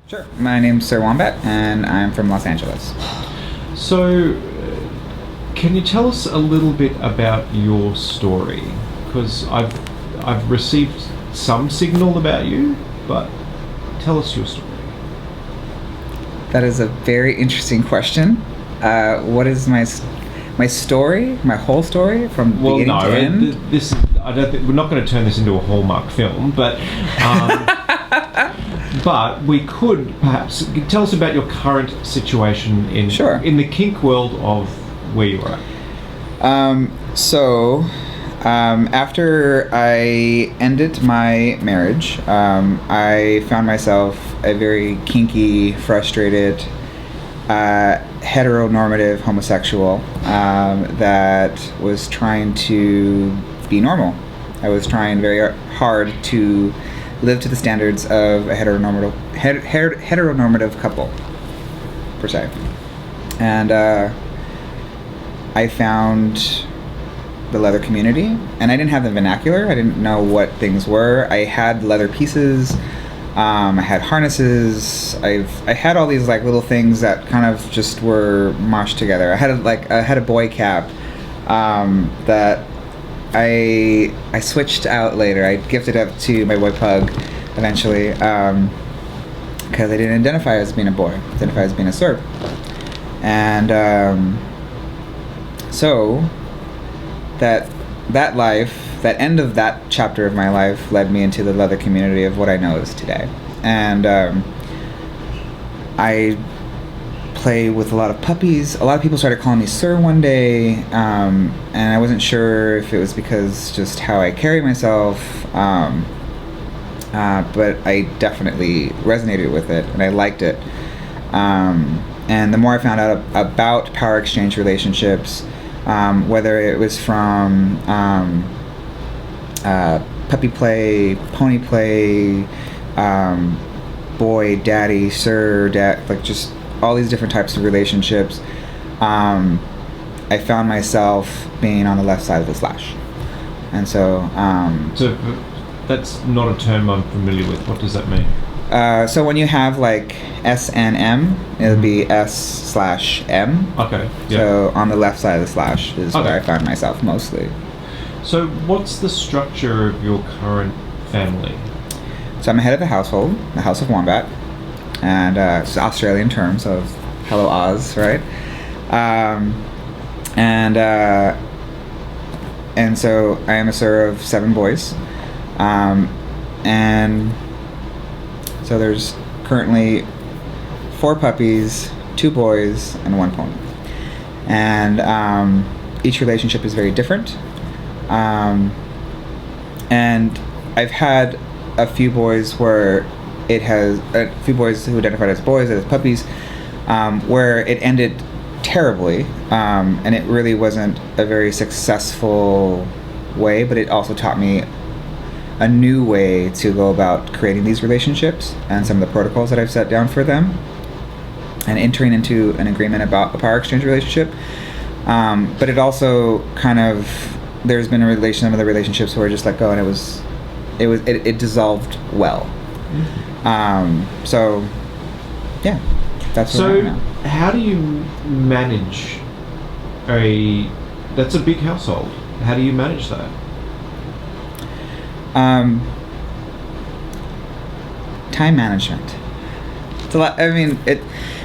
Sure. My name's Sir Wombat, and I'm from Los Angeles. So, can you tell us a little bit about your story? Because I've received some signal about you, but tell us your story. That is a very interesting question. What is my story? My whole story from beginning to end? This I don't think we're not going to turn this into a Hallmark film, but but we could perhaps tell us about your current situation in the kink world of where you are at. After I ended my marriage, I found myself a very kinky, frustrated, heteronormative homosexual that was trying to be normal. I was trying very hard to live to the standards of a heteronormative couple, per se. And I found the leather community, and I didn't have the vernacular. I didn't know what things were. I had leather pieces. I had harnesses. I had all these like little things that kind of just were moshed together. I had a boy cap that I switched out later. I gifted up to my boy pug eventually because I didn't identify as being a boy. I identified as being a Serb. And so that end of that chapter of my life led me into the leather community of what I know is today. And I play with a lot of puppies. A lot of people started calling me Sir one day, and I wasn't sure if it was because just how I carry myself, but I definitely resonated with it, and I liked it. And the more I found out about power exchange relationships, whether it was from puppy play, pony play, boy, daddy, sir, dad, like just all these different types of relationships, I found myself being on the left side of the slash. And so... So that's not a term I'm familiar with. What does that mean? So when you have like S and M, it'll be S/M. Okay. Yeah. So on the left side of the slash is where I found myself mostly. So what's the structure of your current family? So I'm the head of the household, the House of Wombat, and it's an Australian term, so hello Oz, right? And so I am a sir of 7 boys, and so there's currently 4 puppies, 2 boys, and 1 pony. And each relationship is very different. And I've had a few boys where it has a few boys who identified as boys, as puppies, where it ended terribly, and it really wasn't a very successful way, but it also taught me a new way to go about creating these relationships and some of the protocols that I've set down for them, and entering into an agreement about a power exchange relationship. But it also kind of, there's been some of the relationships where I just let go, and it dissolved well. So yeah, that's what so how do you manage that's a big household. How do you manage that? Time management. It's a lot. I mean,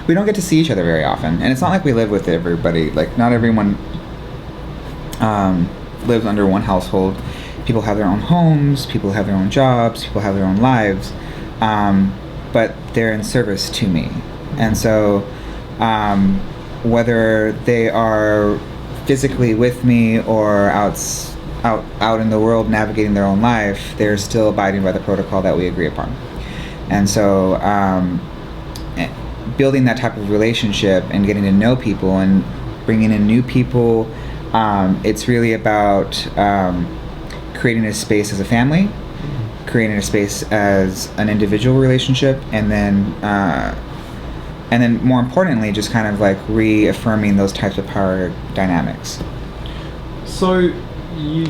we don't get to see each other very often, and it's not like we live with everybody. Like, not everyone lives under one household. People have their own homes, people have their own jobs, people have their own lives, but they're in service to me. And so whether they are physically with me or out in the world navigating their own life, they're still abiding by the protocol that we agree upon. And so building that type of relationship and getting to know people and bringing in new people, it's really about creating a space as a family, creating a space as an individual relationship, and then more importantly, just kind of like reaffirming those types of power dynamics. So you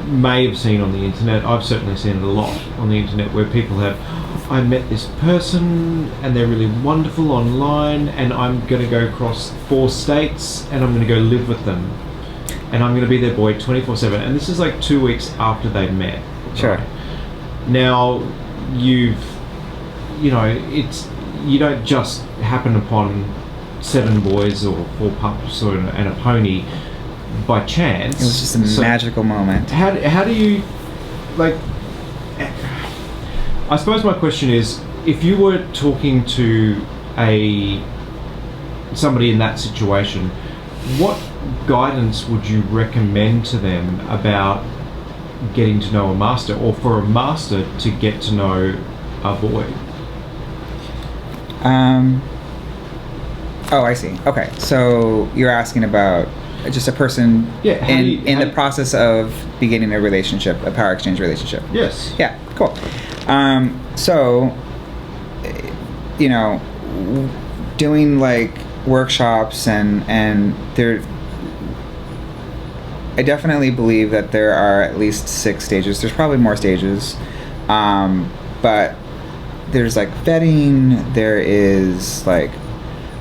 may have seen on the internet, I've certainly seen it a lot on the internet, where people have I met this person and they're really wonderful online, and I'm going to go across 4 states and I'm going to go live with them, and I'm going to be their boy 24/7. And this is like 2 weeks after they met. Sure. Right? Now, you don't just happen upon 7 boys or 4 pups and a pony by chance. It was just a magical moment. How do you, like, I suppose my question is, if you were talking to somebody in that situation, what guidance would you recommend to them about getting to know a master, or for a master to get to know a boy? Oh, I see. Okay, so you're asking about just a person in the process of beginning a relationship, a power exchange relationship. Yes. Yeah, cool. So, doing like workshops and there, I definitely believe that there are at least 6 stages. There's probably more stages, but there's like vetting. There is like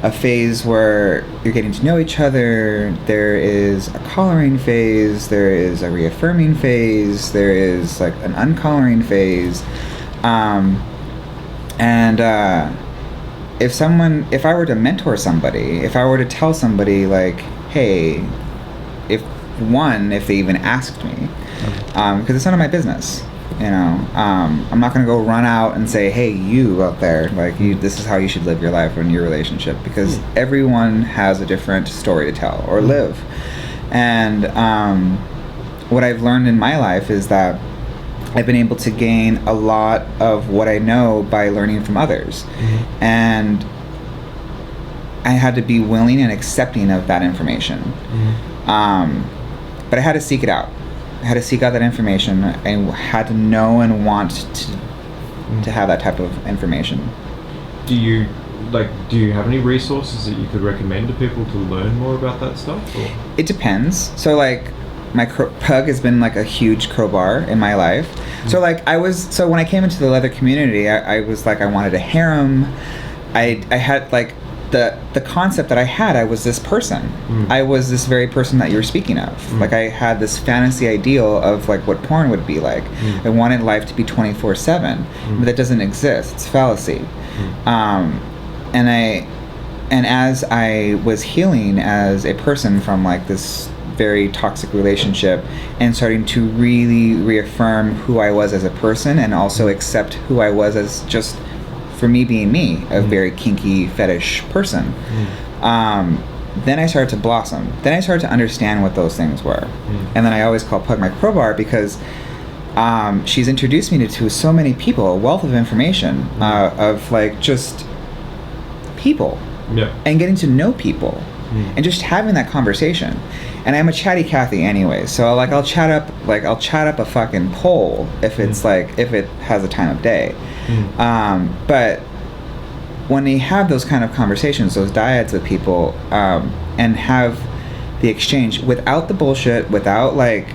a phase where you're getting to know each other. There is a collaring phase. There is a reaffirming phase. There is like an uncollaring phase. If I were to mentor somebody, if I were to tell somebody like, hey, if they even asked me, because it's none of my business, I'm not going to go run out and say, hey, you out there, like, this is how you should live your life in your relationship, because everyone has a different story to tell or live. And what I've learned in my life is that I've been able to gain a lot of what I know by learning from others. Mm-hmm. And I had to be willing and accepting of that information. Mm-hmm. But I had to seek it out. I had to seek out that information. I had to know and want to have that type of information. Do you have any resources that you could recommend to people to learn more about that stuff? Or? It depends. So like, my pug has been like a huge crowbar in my life. Mm-hmm. So when I came into the leather community, I was like, I wanted a harem. I had like the concept that I was this person. Mm-hmm. I was this very person that you were speaking of. Mm-hmm. Like, I had this fantasy ideal of like what porn would be like. Mm-hmm. I wanted life to be 24/7, mm-hmm. but that doesn't exist. It's fallacy. Mm-hmm. And as I was healing as a person from like this very toxic relationship and starting to really reaffirm who I was as a person and also accept who I was as just, for me being me, a very kinky fetish person, then I started to blossom. Then I started to understand what those things were. And then I always call Pug my crowbar because she's introduced me to so many people, a wealth of information of like just people and getting to know people and just having that conversation. And I'm a chatty Cathy anyway, so like I'll chat up a fucking pole if it's like, if it has a time of day. But when you have those kind of conversations, those dyads with people, and have the exchange without the bullshit, without like,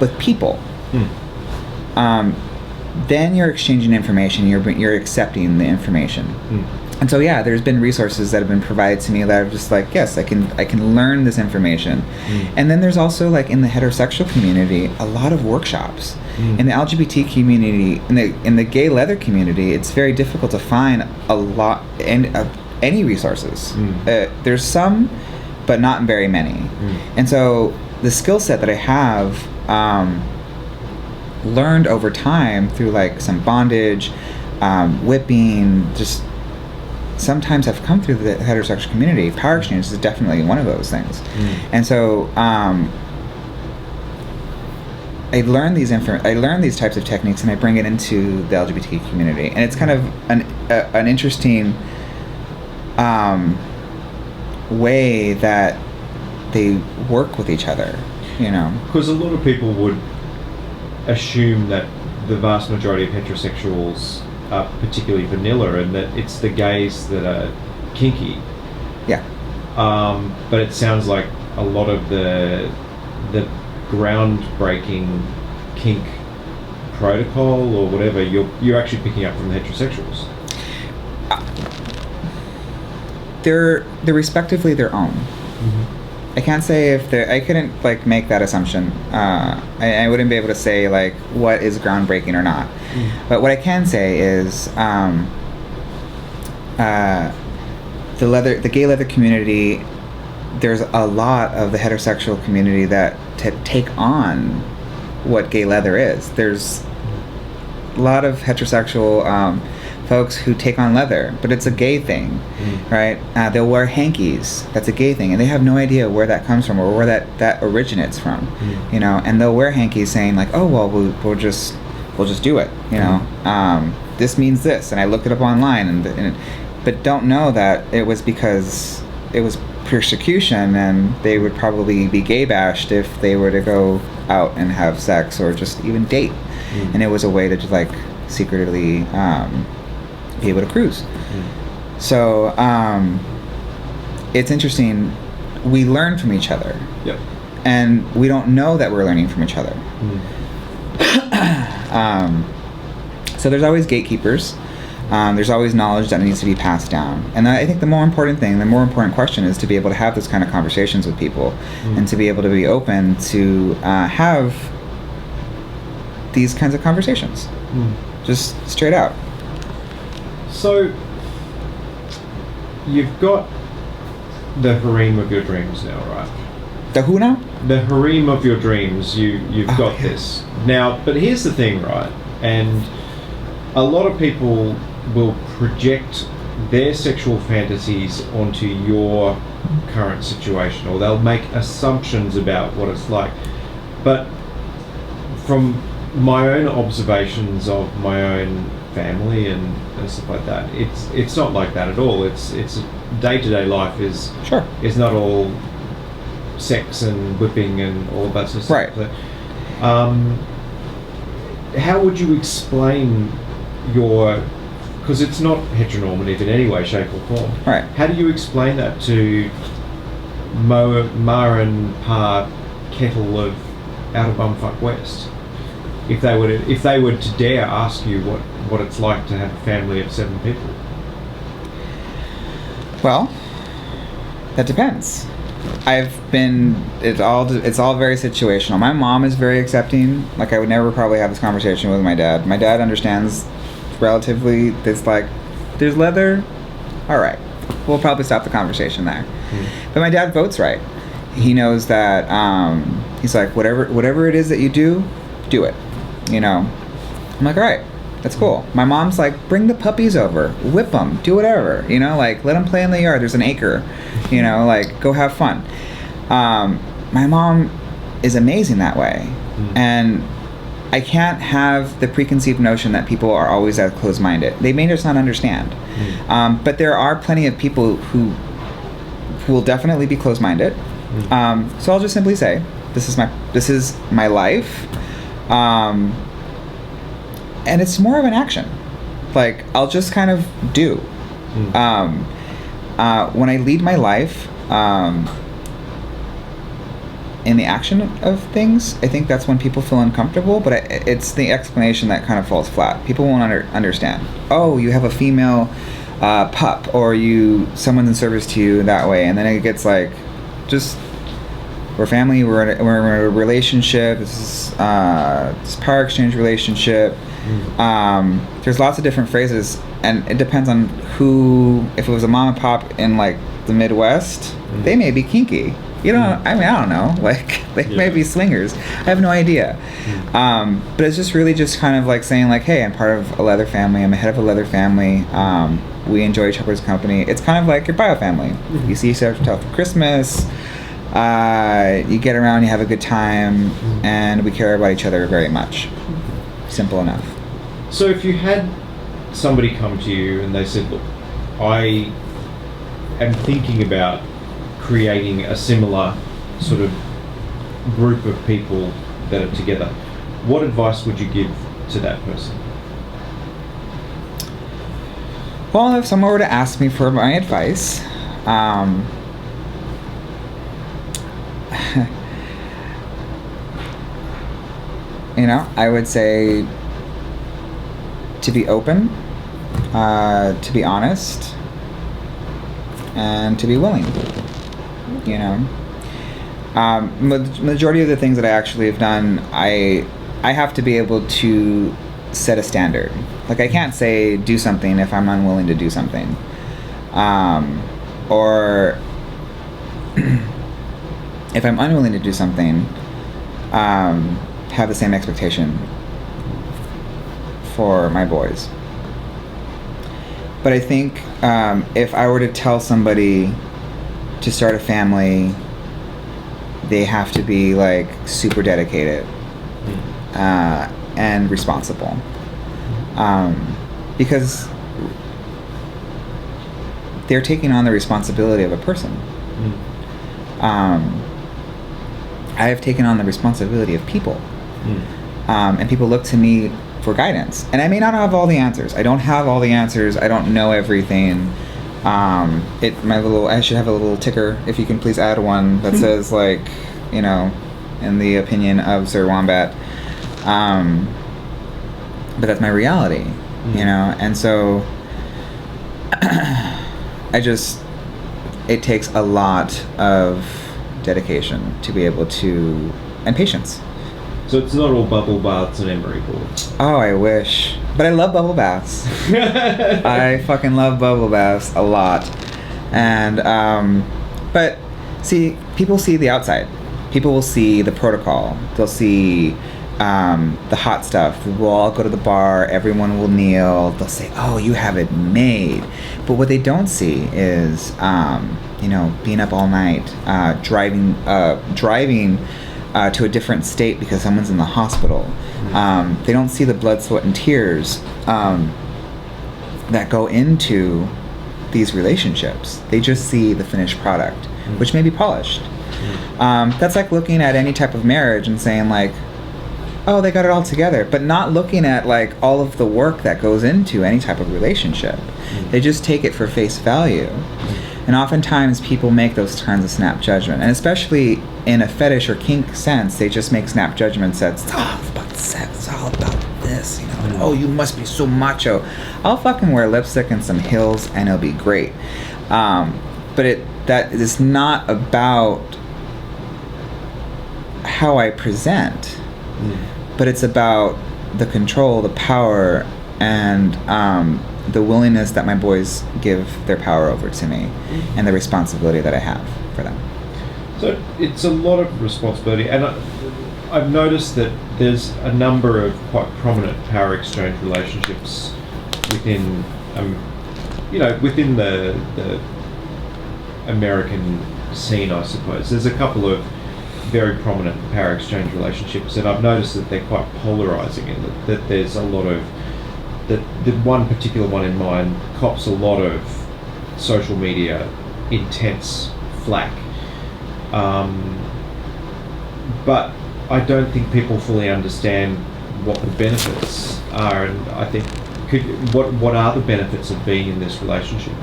with people, then you're exchanging information. You're accepting the information. And so yeah, there's been resources that have been provided to me that are just like, yes, I can learn this information. And then there's also like in the heterosexual community, a lot of workshops. In the LGBT community, in the gay leather community, it's very difficult to find a lot any resources. There's some, but not very many. And so the skill set that I have learned over time through like some bondage, whipping, just sometimes I've come through the heterosexual community. Power exchange is definitely one of those things. And so I learned these types of techniques and I bring it into the LGBT community, and it's kind of an interesting way that they work with each other, because a lot of people would assume that the vast majority of heterosexuals are particularly vanilla and that it's the gays that are kinky. Yeah. But it sounds like a lot of the groundbreaking kink protocol or whatever you're actually picking up from the heterosexuals? They're respectively their own. I can't say if they're. I couldn't like make that assumption. I wouldn't be able to say like what is groundbreaking or not. But what I can say is the gay leather community. There's a lot of the heterosexual community that take on what gay leather is. There's a lot of heterosexual folks who take on leather, but it's a gay thing, right? They'll wear hankies. That's a gay thing, and they have no idea where that comes from or where that originates from, you know. And they'll wear hankies saying like, "Oh well, we'll just do it," you know. This means this, and I looked it up online, but don't know that it was because it was persecution, and they would probably be gay bashed if they were to go out and have sex or just even date, and it was a way to just like secretly be able to cruise. So it's interesting. We learn from each other. Yep. And we don't know that we're learning from each other. So there's always gatekeepers. There's always knowledge that needs to be passed down. And I think the more important question is to be able to have those kind of conversations with people and to be able to be open to have these kinds of conversations. Just straight out. So, you've got the harem of your dreams now, right? The who now? The harem of your dreams. You've got this now. But here's the thing, right? And a lot of people will project their sexual fantasies onto your current situation, or they'll make assumptions about what it's like. But from my own observations of my own family and stuff like that, it's not like that at all. It's day-to-day life is not all sex and whipping and all of that sort of stuff. Right. How would you explain your, because it's not heteronormative in any way, shape or form. Right. How do you explain that to Ma and Pa Kettle of out of Bumfuck West? If they were to dare ask you what it's like to have a family of 7 people. Well, that depends. It's all very situational. My mom is very accepting. Like, I would never probably have this conversation with my dad. My dad understands relatively. It's like, there's leather, all right, we'll probably stop the conversation there. But my dad votes right. He knows that he's like, whatever it is that you do it, you know. I'm like, all right, that's cool. My mom's like, bring the puppies over, whip them, do whatever, you know, like, let them play in the yard, there's an acre, you know, like, go have fun. My mom is amazing that way. And I can't have the preconceived notion that people are always that closed-minded. They may just not understand. But there are plenty of people who will definitely be closed-minded. So I'll just simply say, this is my life. And it's more of an action. Like, I'll just kind of do. When I lead my life, in the action of things, I think that's when people feel uncomfortable, but it's the explanation that kind of falls flat. People won't understand. Oh, you have a female pup, or someone's in service to you that way, and then it gets like, just, we're family, we're in a relationship, this is this power exchange relationship. There's lots of different phrases, and it depends on who. If it was a mom and pop in like the Midwest, they may be kinky. You know, I mean, I don't know. Like, they may be swingers. I have no idea. But it's just really just kind of like saying like, hey, I'm part of a leather family. I'm a head of a leather family. We enjoy each other's company. It's kind of like your bio family. You see each other for Christmas. You get around, you have a good time, and we care about each other very much. Simple enough. So if you had somebody come to you and they said, look, I am thinking about creating a similar sort of group of people that are together, what advice would you give to that person? Well, if someone were to ask me for my advice, you know, I would say to be open, to be honest, and to be willing. You know, majority of the things that I actually have done, I have to be able to set a standard. Like, I can't say do something if I'm unwilling to do something, or if I'm unwilling to do something, have the same expectation for my boys. But I think if I were to tell somebody to start a family, they have to be like super dedicated and responsible, because they're taking on the responsibility of a person. I have taken on the responsibility of people, and people look to me for guidance. And I may not have all the answers. I don't have all the answers. I don't know everything. I should have a little ticker, if you can please add one, that says, like, you know, in the opinion of Sir Wombat. But that's my reality, you know? And so it takes a lot of dedication to be able to, and patience. So it's not all bubble baths and emery boards. Oh, I wish. But I love bubble baths. I fucking love bubble baths a lot. And, but see, people see the outside. People will see the protocol. They'll see the hot stuff. We'll all go to the bar. Everyone will kneel. They'll say, oh, you have it made. But what they don't see is, you know, being up all night, driving to a different state because someone's in the hospital. They don't see the blood, sweat, and tears that go into these relationships. They just see the finished product, which may be polished. That's like looking at any type of marriage and saying, like, oh, they got it all together, but not looking at, like, all of the work that goes into any type of relationship. They just take it for face value. And oftentimes people make those kinds of snap judgment, and especially in a fetish or kink sense, they just make snap judgments that it's all about sex, it's all about this, you know, and, oh, you must be so macho. I'll fucking wear lipstick and some heels and it'll be great. But that is not about how I present, but it's about the control, the power, and the willingness that my boys give their power over to me, and the responsibility that I have for them. So it's a lot of responsibility, and I've noticed that there's a number of quite prominent power exchange relationships within, within the American scene, I suppose. There's a couple of very prominent power exchange relationships, and I've noticed that they're quite polarizing, in that there's a lot of the one particular one in mind cops a lot of social media intense flack, but I don't think people fully understand what the benefits are, and I think what are the benefits of being in this relationship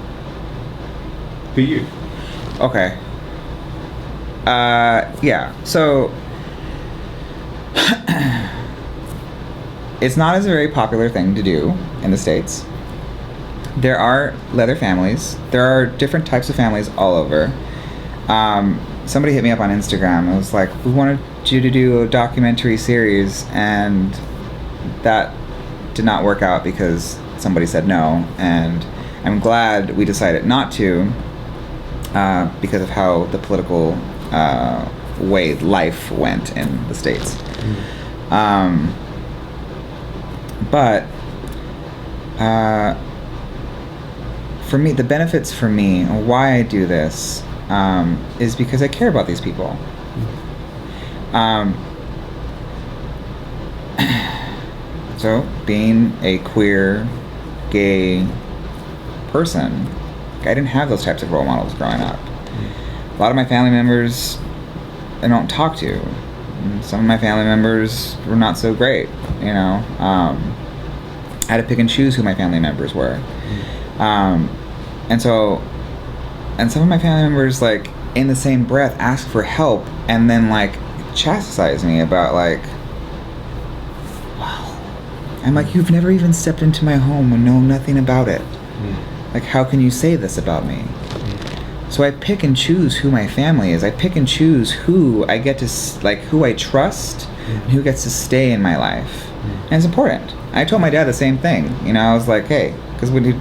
for you? Okay. Yeah. So it's not as a very popular thing to do in the States. There are leather families. There are different types of families all over. Somebody hit me up on Instagram. It was like, we wanted you to do a documentary series, and that did not work out because somebody said no. And I'm glad we decided not to, because of how the political way life went in the States. But for me, the benefits for me, and why I do this, is because I care about these people. So, being a queer, gay person, I didn't have those types of role models growing up. A lot of my family members I don't talk to. Some of my family members were not so great, you know. I had to pick and choose who my family members were. And some of my family members, like, in the same breath, ask for help and then, like, chastise me about, like, well, I'm like, you've never even stepped into my home and know nothing about it. Like, how can you say this about me? So I pick and choose who my family is. I pick and choose who I get to, who I trust and who gets to stay in my life. And it's important. I told my dad the same thing. You know, I was like, hey, because when he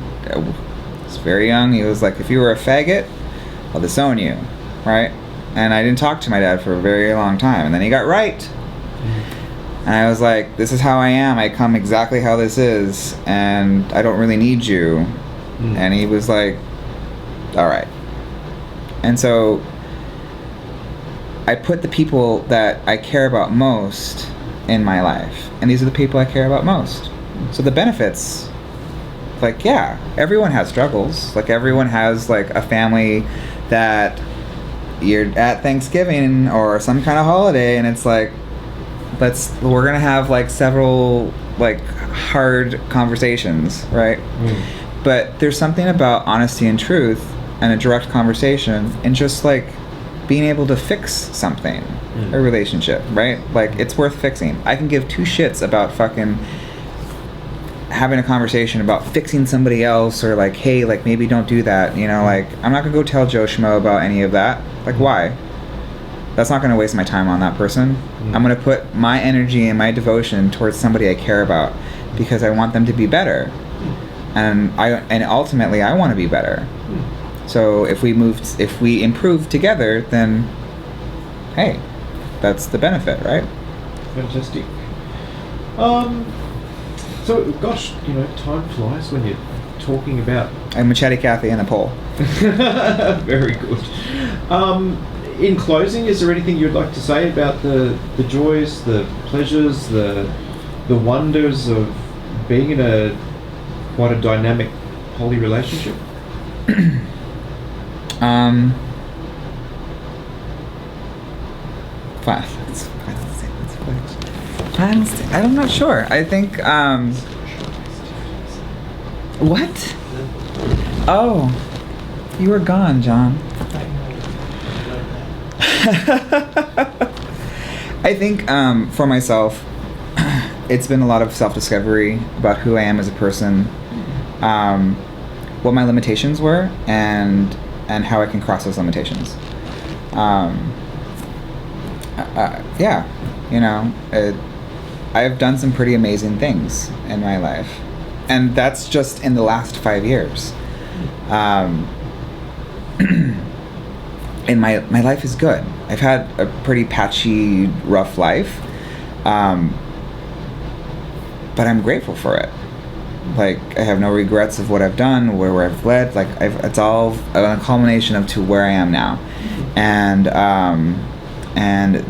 was very young, he was like, if you were a faggot, I'll disown you, right? And I didn't talk to my dad for a very long time. And then he got right. And I was like, this is how I am. I come exactly how this is. And I don't really need you. And he was like, all right. And so I put the people that I care about most in my life. And these are the people I care about most. So the benefits, like, yeah, everyone has struggles. Like, everyone has, like, a family that you're at Thanksgiving or some kind of holiday, and it's like, we're gonna have, like, several, like, hard conversations, right? But there's something about honesty and truth and a direct conversation and just, like, being able to fix something, a relationship, right? Like, it's worth fixing. I can give two shits about fucking having a conversation about fixing somebody else, or like, hey, like, maybe don't do that, you know, like, I'm not gonna go tell Joe Schmo about any of that. Like, why? That's not gonna waste my time on that person. I'm gonna put my energy and my devotion towards somebody I care about because I want them to be better. And ultimately I want to be better. So if we improve together, then hey, that's the benefit, right? Fantastic. So, gosh, you know, time flies when you're talking about... I'm a chatty Cathy and a pole. Very good. In closing, is there anything you'd like to say about the joys, the pleasures, the wonders of being in quite a dynamic poly relationship? I'm not sure. I think, what? Oh, you were gone, John. I think, for myself, it's been a lot of self-discovery about who I am as a person, what my limitations were, and how I can cross those limitations. Yeah, you know, I've done some pretty amazing things in my life, and that's just in the last 5 years. And my life is good. I've had a pretty patchy, rough life, but I'm grateful for it. Like, I have no regrets of what I've done, where I've led. Like, it's all a culmination of to where I am now, and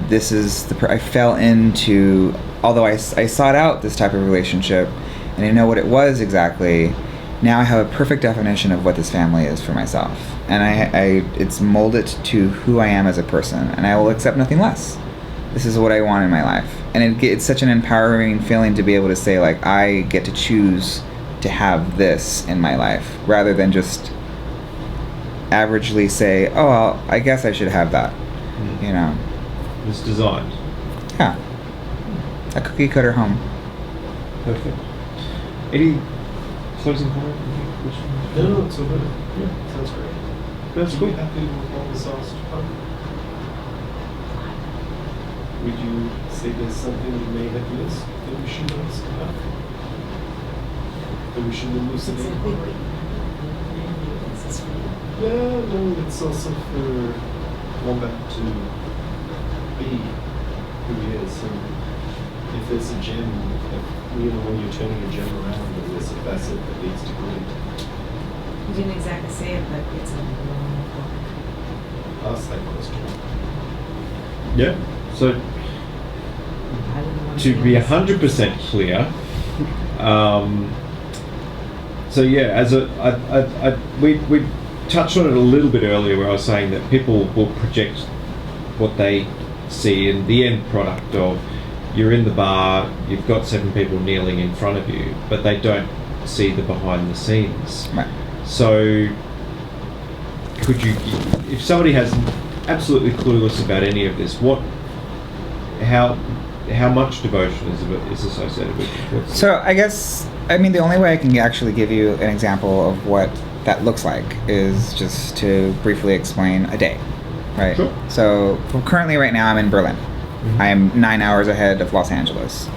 this is I fell into. Although I sought out this type of relationship, and I know what it was exactly. Now I have a perfect definition of what this family is for myself, and it's molded to who I am as a person, and I will accept nothing less. This is what I want in my life, and it's such an empowering feeling to be able to say, like, I get to choose to have this in my life, rather than just averagely say, oh, well, I guess I should have that. You know, it's designed. Yeah, a cookie cutter home. Perfect. Any closing comment? No, it's all good. Yeah, sounds great. That's cool. Are you happy with what was asked? Would you say there's something you may have missed that we should ask about? That we should elucidate? Yeah, no, it's also for Wombat to be who he is. And if there's a gem, you know, when you're turning a gem around, there's a facet that leads to great. You didn't exactly say it, but it's a long book. Ask that question. Yeah. So, to be 100% clear, so yeah, we touched on it a little bit earlier, where I was saying that people will project what they see in the end product of, you're in the bar, you've got 7 people kneeling in front of you, but they don't see the behind the scenes. Right. So, could you, if somebody has absolutely clueless about any of this, how much devotion is associated with it? So I guess, I mean, the only way I can actually give you an example of what that looks like is just to briefly explain a day, right? Sure. So currently right now I'm in Berlin. Mm-hmm. I am 9 hours ahead of Los Angeles.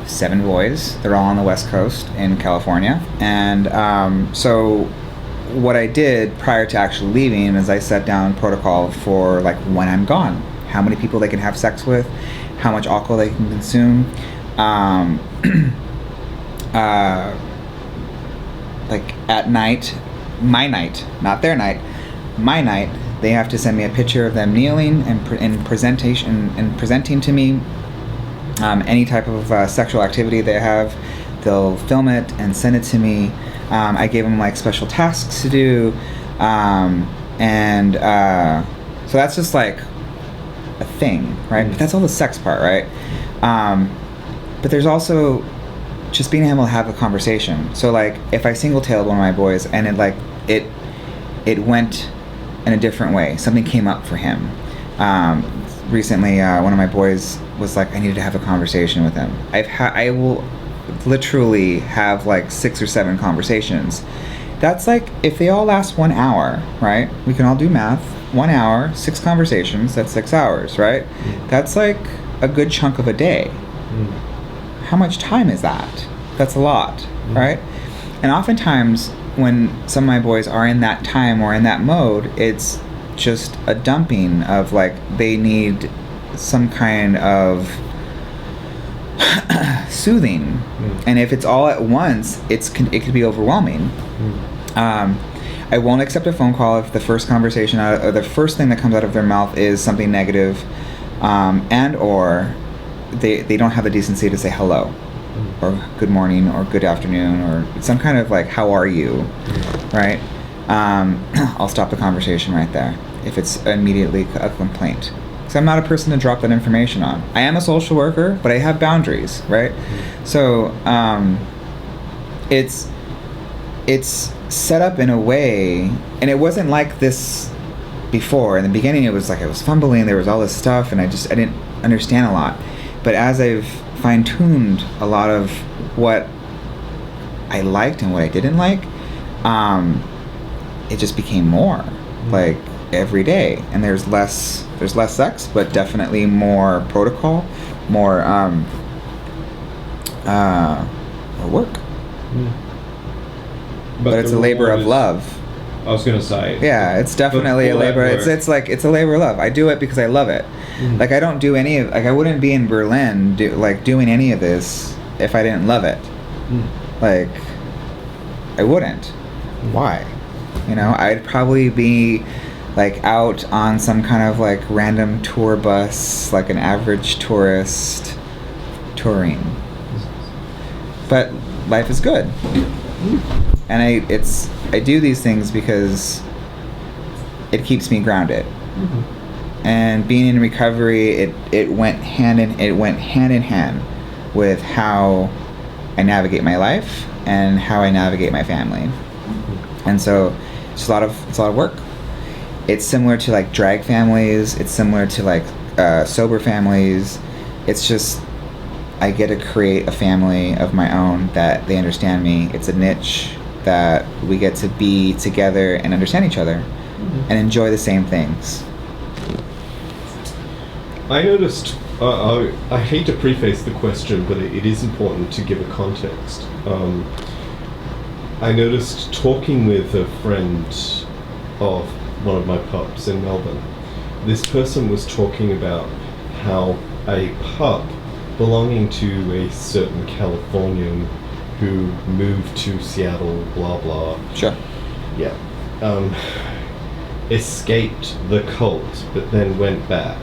7 boys, they're all on the West Coast in California. And so what I did prior to actually leaving is I set down protocol for like when I'm gone, how many people they can have sex with, how much alcohol they can consume. Like at night, my night, not their night, my night, they have to send me a picture of them kneeling and presenting to me any type of sexual activity they have. They'll film it and send it to me. I gave them like special tasks to do, so that's just like a thing, right? But that's all the sex part, right? But there's also just being able to have a conversation. So like if I single-tailed one of my boys and it went in a different way, something came up for him. Recently, one of my boys was like, I needed to have a conversation with him. I will literally have like 6 or 7 conversations. That's like, if they all last 1 hour, right? We can all do math. 1 hour, 6 conversations, that's 6 hours, right? That's like a good chunk of a day. How much time is that? That's a lot, right? And oftentimes, when some of my boys are in that time or in that mode, it's just a dumping of like, they need some kind of soothing. And if it's all at once, it could be overwhelming. I won't accept a phone call if the first conversation or the first thing that comes out of their mouth is something negative, and or they don't have the decency to say hello or good morning or good afternoon or some kind of like how are you, right? I'll stop the conversation right there if it's immediately a complaint. So I'm not a person to drop that information on. I am a social worker, but I have boundaries, right? So it's set up in a way, and it wasn't like this before. In the beginning, it was like I was fumbling. There was all this stuff, and I didn't understand a lot. But as I've fine-tuned a lot of what I liked and what I didn't like, it just became more like every day. And there's less sex, but definitely more protocol, more work. But it's a labor of love. I was gonna say. Yeah, it's definitely a labor. It's a labor of love. I do it because I love it. Like I don't do any of, like I wouldn't be in Berlin doing any of this if I didn't love it. Like I wouldn't. Why? You know, I'd probably be like out on some kind of like random tour bus, like an average tourist touring. But life is good. And I do these things because it keeps me grounded. And being in recovery, it went hand in hand with how I navigate my life and how I navigate my family. And so it's a lot of work. It's similar to like drag families. It's similar to like sober families. It's just I get to create a family of my own that they understand me. It's a niche that we get to be together and understand each other and enjoy the same things. I noticed, I hate to preface the question, but it is important to give a context. I noticed talking with a friend of one of my pups in Melbourne, this person was talking about how a pup belonging to a certain Californian who moved to Seattle, blah blah. Sure. Yeah. Escaped the cult, but then went back.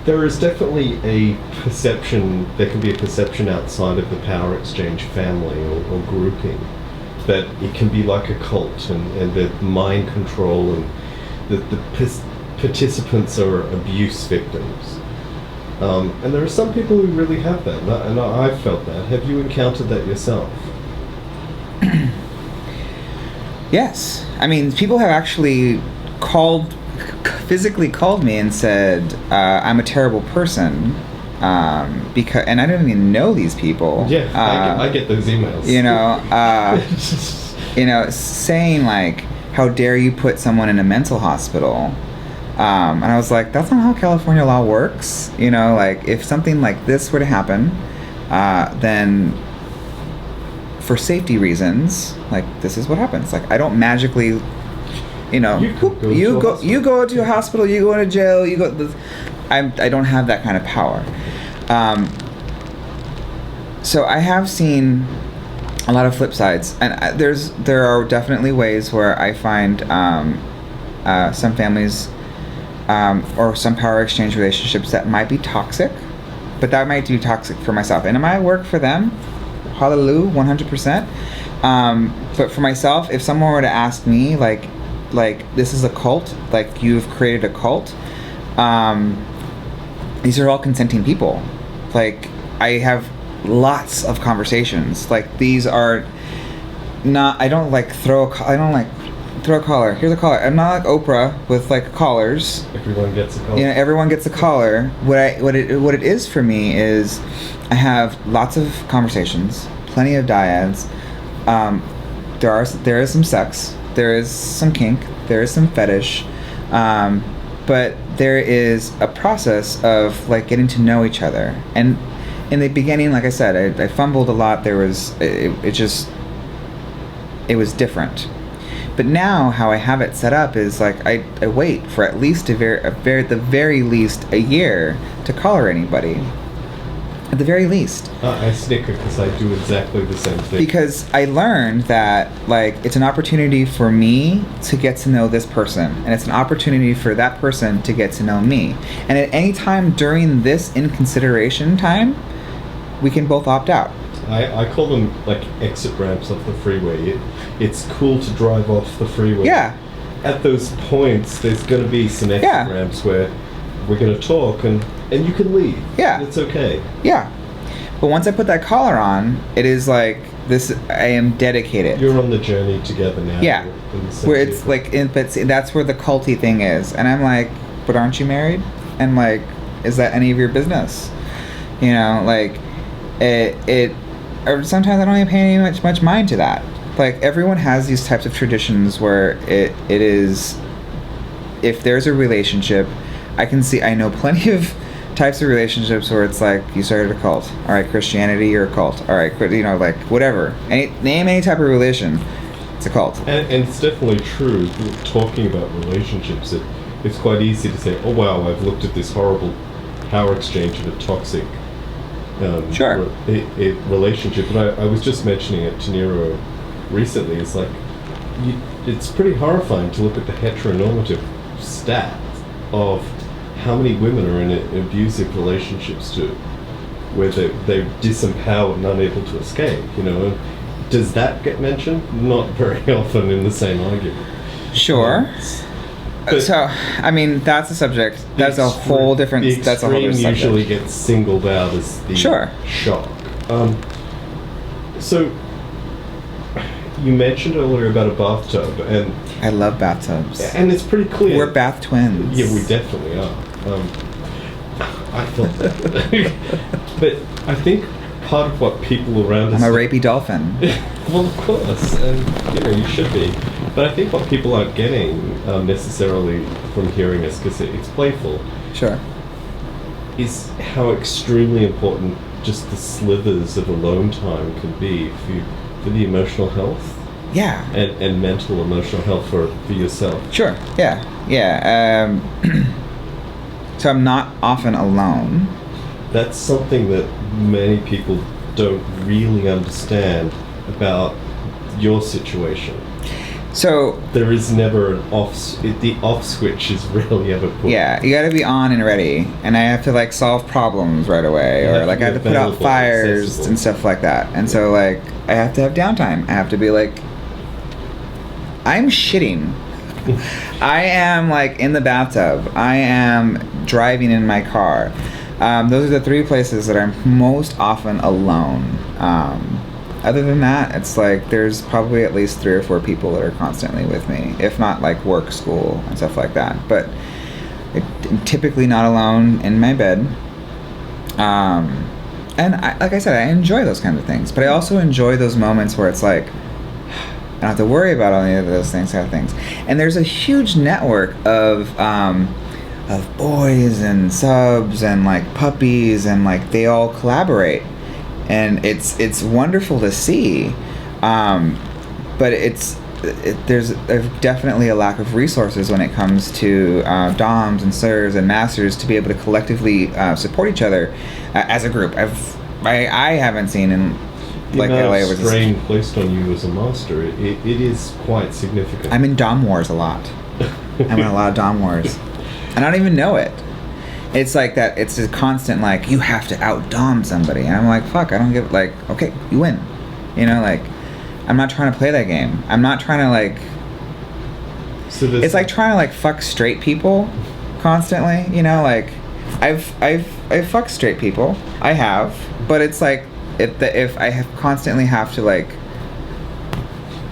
There is definitely a perception, there can be a perception outside of the power exchange family or grouping that it can be like a cult and the mind control and the participants are abuse victims. And there are some people who really have that, and I've felt that. Have you encountered that yourself? Yes. I mean, people have actually called physically called me and said, I'm a terrible person, because, and I don't even know these people. Yeah, I get those emails. Saying like, how dare you put someone in a mental hospital. And I was like, that's not how California law works. Like, if something like this were to happen, then for safety reasons, like, this is what happens. Like, I don't magically, you go to a hospital, you go to jail, I don't have that kind of power. So I have seen a lot of flip sides, and there are definitely ways where I find some families or some power exchange relationships that might be toxic, but that might be toxic for myself. And it might work for them, hallelujah, 100%. But for myself, if someone were to ask me, like this is a cult, like you've created a cult, these are all consenting people. Like, I have lots of conversations. Like, these are not, I don't throw a collar. Here's a collar. I'm not like Oprah with like collars. Everyone gets a collar. Everyone gets a collar. What it is for me is I have lots of conversations, plenty of dyads. There is some sex, there is some kink, there is some fetish, but there is a process of like getting to know each other. And in the beginning, like I said, I fumbled a lot. It was different. But now how I have it set up is like I wait for at least at the very least a year to collar anybody. At the very least. I snicker because I do exactly the same thing. Because I learned that like it's an opportunity for me to get to know this person, and it's an opportunity for that person to get to know me. And at any time during this in consideration time, we can both opt out. I call them like exit ramps off the freeway. It's cool to drive off the freeway. Yeah. At those points, there's going to be some exit ramps where we're going to talk and you can leave. Yeah. It's okay. Yeah. But once I put that collar on, it is like this. I am dedicated. You're on the journey together now. Yeah. Where it's like, but that's where the culty thing is, and I'm like, but aren't you married? And like, is that any of your business? Like, it. Or sometimes I don't even pay any much mind to that. Like, everyone has these types of traditions where it is, if there's a relationship, I know plenty of types of relationships where it's like, you started a cult. All right, Christianity, you're a cult. All right, like whatever. Name any type of religion, it's a cult. And it's definitely true. Talking about relationships, it's quite easy to say, oh wow, I've looked at this horrible power exchange in a toxic a relationship. And I was just mentioning it to Nero recently. It's like, it's pretty horrifying to look at the heteronormative stats of how many women are in abusive relationships too, where they're disempowered and unable to escape, And does that get mentioned? Not very often in the same argument. Sure. So, I mean, that's a subject. That's a whole different. That's a whole different subject. Usually gets singled out as the shock. So, you mentioned earlier about a bathtub, and I love bathtubs. And it's pretty clear we're bath twins. Yeah, we definitely are. I thought that, but I think part of what people around us. I'm a rapey dolphin. Well, of course, and you should be. But I think what people aren't getting necessarily from hearing us, because it's playful, sure, is how extremely important just the slithers of alone time can be for the emotional health. Yeah. And mental emotional health for yourself. Sure. Yeah. So I'm not often alone. That's something that many people don't really understand about your situation. So there is never an the off switch is rarely ever put. Yeah, you got to be on and ready, and I have to like solve problems right away, or like I have to put out fires and stuff like that. And so like I have to have downtime. I have to be like, I'm shitting. I am like in the bathtub. I am driving in my car. Those are the three places that I'm most often alone. other than that, it's like there's probably at least 3 or 4 people that are constantly with me, if not like work, school, and stuff like that. But I'm typically not alone in my bed. And like I said, I enjoy those kinds of things, but I also enjoy those moments where it's like I don't have to worry about any of those things, kind of things. And there's a huge network of boys and subs and like puppies, and like they all collaborate, and it's wonderful to see. But there's definitely a lack of resources when it comes to DOMs and SIRs and masters to be able to collectively support each other as a group. I haven't seen in like the LA amount was of strain placed on you as a master, it is quite significant. I'm in DOM wars a lot. I'm in a lot of DOM wars. And I don't even know it. It's like that. It's a constant like you have to out DOM somebody, and I'm like, fuck. I don't give like okay, you win. You know, like I'm not trying to play that game. I'm not trying to like. So it's like trying to like fuck straight people constantly. You know, like I've fucked straight people. I have, but it's like if I constantly have to like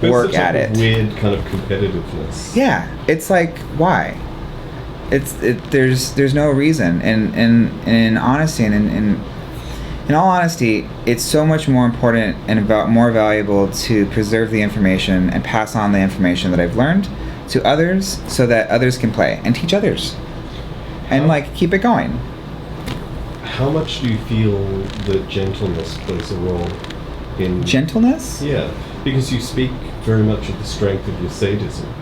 work at it. Weird kind of competitiveness. Yeah, it's like why? There's no reason, and in honesty and in all honesty, it's so much more important and more valuable to preserve the information and pass on the information that I've learned to others, so that others can play and teach others, and like keep it going. How much do you feel that gentleness plays a role in Gentleness? Yeah, because you speak very much of the strength of your sadism,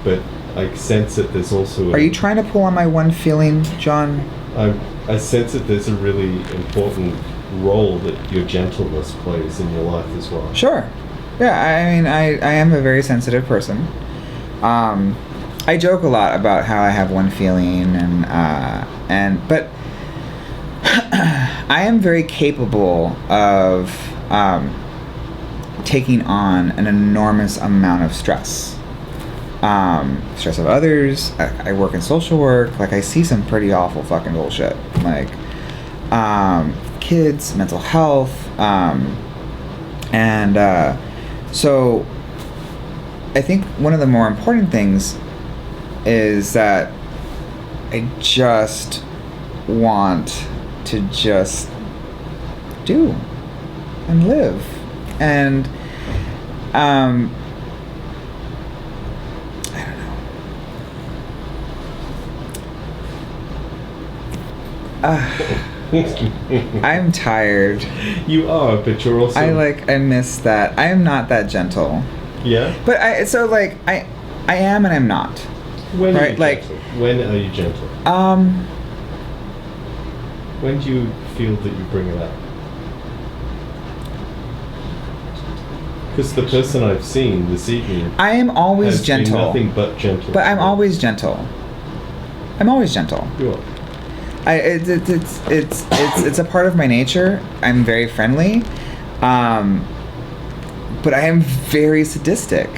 but I sense that there's also Are you trying to pull on my one feeling, John? I sense that there's a really important role that your gentleness plays in your life as well. Sure. Yeah, I mean, I am a very sensitive person. I joke a lot about how I have one feeling, but I am very capable of taking on an enormous amount of stress. Stress of others. I work in social work. Like I see some pretty awful fucking bullshit. Like kids, mental health, so I think one of the more important things is that I just want to just do and live, and I'm tired. You are, but you're also. I miss that. I am not that gentle. Yeah. But I am and I'm not. When right? are you gentle? When are you gentle? When do you feel that you bring it up? Because the person I've seen this evening, I am always has gentle. Been nothing but gentle. But I'm always gentle. I'm always gentle. You are. It's a part of my nature. I'm very friendly, but I am very sadistic,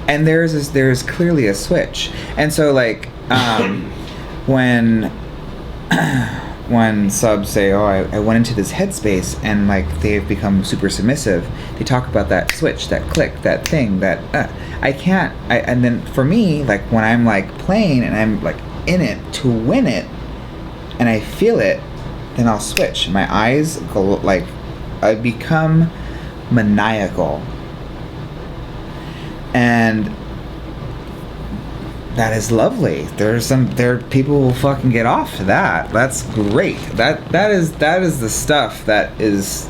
and there's clearly a switch. And so like when subs say, oh, I went into this headspace and like they've become super submissive, they talk about that switch, that click, that thing, that and then for me, like when I'm like playing and I'm like in it to win it, and I feel it, then I'll switch. My eyes go like, I become maniacal. And that is lovely. There are people who will fucking get off to that. That's great. That is the stuff that is,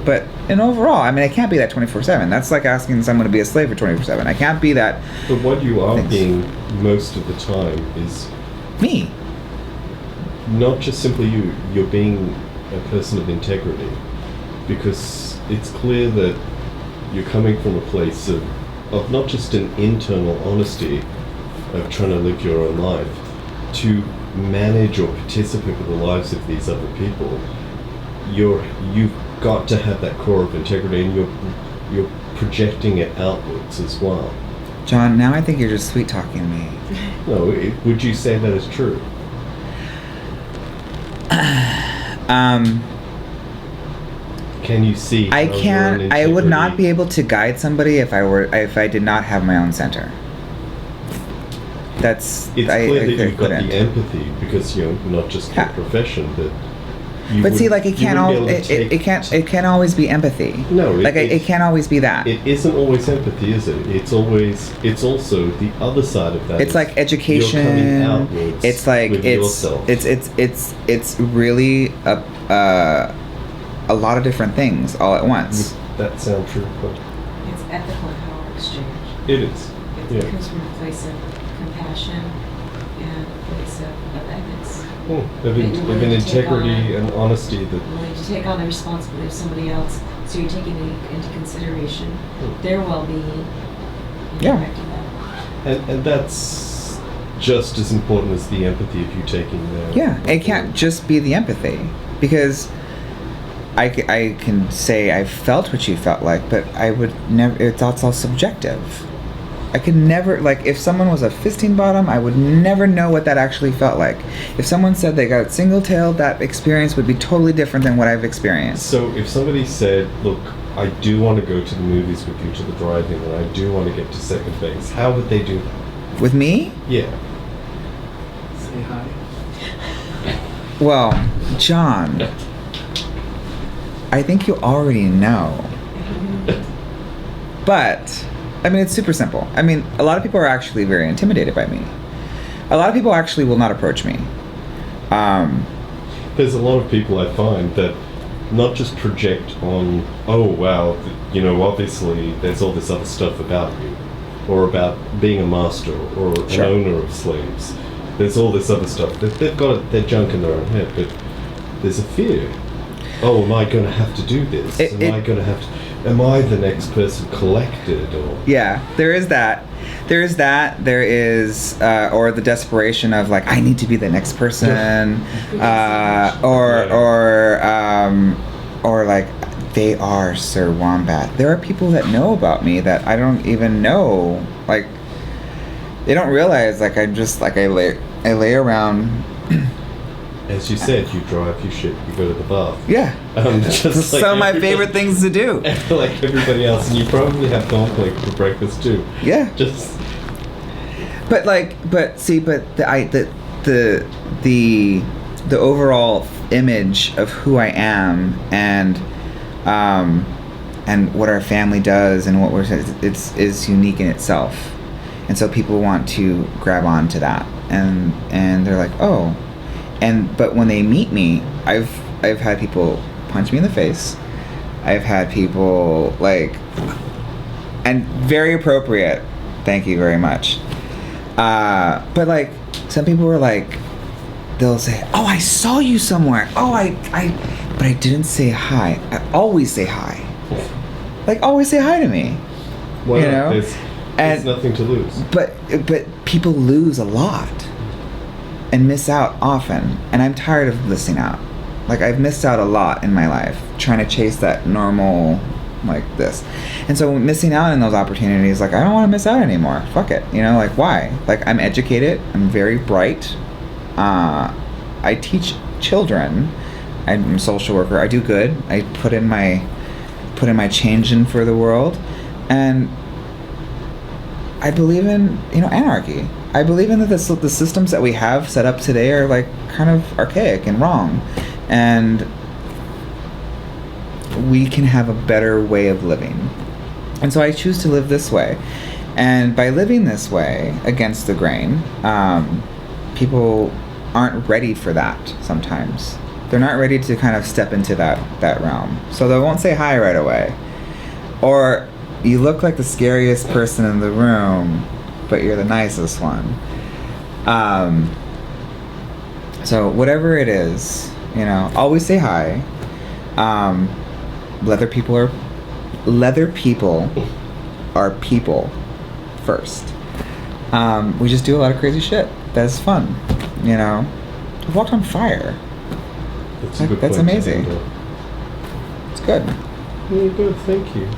but in overall, I mean, I can't be that 24/7. That's like asking someone to be a slave for 24/7. I can't be that. But what you are being most of the time is me. Not just simply you. You're being a person of integrity, because it's clear that you're coming from a place of not just an internal honesty of trying to live your own life, to manage or participate with the lives of these other people. You've got to have that core of integrity, and you're projecting it outwards as well. John, now I think you're just sweet talking me. No, would you say that is true? can you see? I how can't. your I would not integrity- be able to guide somebody if I did not have my own center. That's It's I clear that you've got couldn't. the empathy because you're not just your Yeah. profession, but. You But see, wouldn't- like it you can't wouldn't all be able to it take- can't it can't always be empathy. No, like it can't always be that. It isn't always empathy, is it? It's also the other side of that. It's is like education. You're coming outwards It's like with yourself. it's really a lot of different things all at once. Would that sound true? But It's ethical power exchange. it is. It Yeah. comes from a place of compassion and a place of ethics. Of That you're willing an to take integrity on and honesty that. Willing to take on the responsibility of somebody else, so you're taking into consideration their well-being and Yeah. correcting that. And that's just as important as the empathy of you taking the. Yeah, it can't just be the empathy, because I can say I felt what you felt like, but I would never. It's all subjective. I could never, like, if someone was a fisting bottom, I would never know what that actually felt like. If someone said they got single-tailed, that experience would be totally different than what I've experienced. So if somebody said, "Look, I do want to go to the movies with you to the drive-in, and I do want to get to second base," how would they do that? With me? Yeah. Say hi. Well, John, I think you already know. But, I mean, it's super simple. I mean, a lot of people are actually very intimidated by me. A lot of people actually will not approach me. There's a lot of people I find that not just project on, oh wow, obviously there's all this other stuff about you, or about being a master or Sure. an owner of slaves. There's all this other stuff. They've got their junk in their own head, but there's a fear. Oh, am I going to have to do this? Am I the next person collected? Or Yeah, there is that. There is, or the desperation of like, I need to be the next person, or like, they are Sir Wombat. There are people that know about me that I don't even know. Like, they don't realize, like, I'm just like, I lay around. as you said, you drive, you shit, you go to the bath. Yeah. Just like Some of my everybody- favorite things to do. like everybody else, and you probably have cornflakes for breakfast too. Yeah. Just But the overall image of who I am and what our family does and what is unique in itself, and so people want to grab onto that, and they're like, oh, but when they meet me, I've had people punch me in the face. I've had people like, and very appropriate, thank you very much. But like, some people were like, they'll say, oh, I saw you somewhere. Oh, but I didn't say hi. I always say hi. Like, always say hi to me. well, You know? there's And- nothing to lose. But people lose a lot and miss out often. And I'm tired of missing out. Like, I've missed out a lot in my life trying to chase that normal, like this. And so missing out on those opportunities, like, I don't want to miss out anymore. Fuck it. Like, why? Like, I'm educated. I'm very bright. I teach children. I'm a social worker. I do good. I put in my change in for the world. And I believe in, anarchy. I believe in that the systems that we have set up today are like kind of archaic and wrong. And we can have a better way of living. And so I choose to live this way. And by living this way against the grain, people aren't ready for that sometimes. They're not ready to kind of step into that realm. So they won't say hi right away. Or you look like the scariest person in the room, but you're the nicest one. So whatever it is, always say hi. Leather people are people first. We just do a lot of crazy shit. That's fun, I've walked on fire. That's a good That's point to amazing. end on. It's good. Yeah, good. Thank you.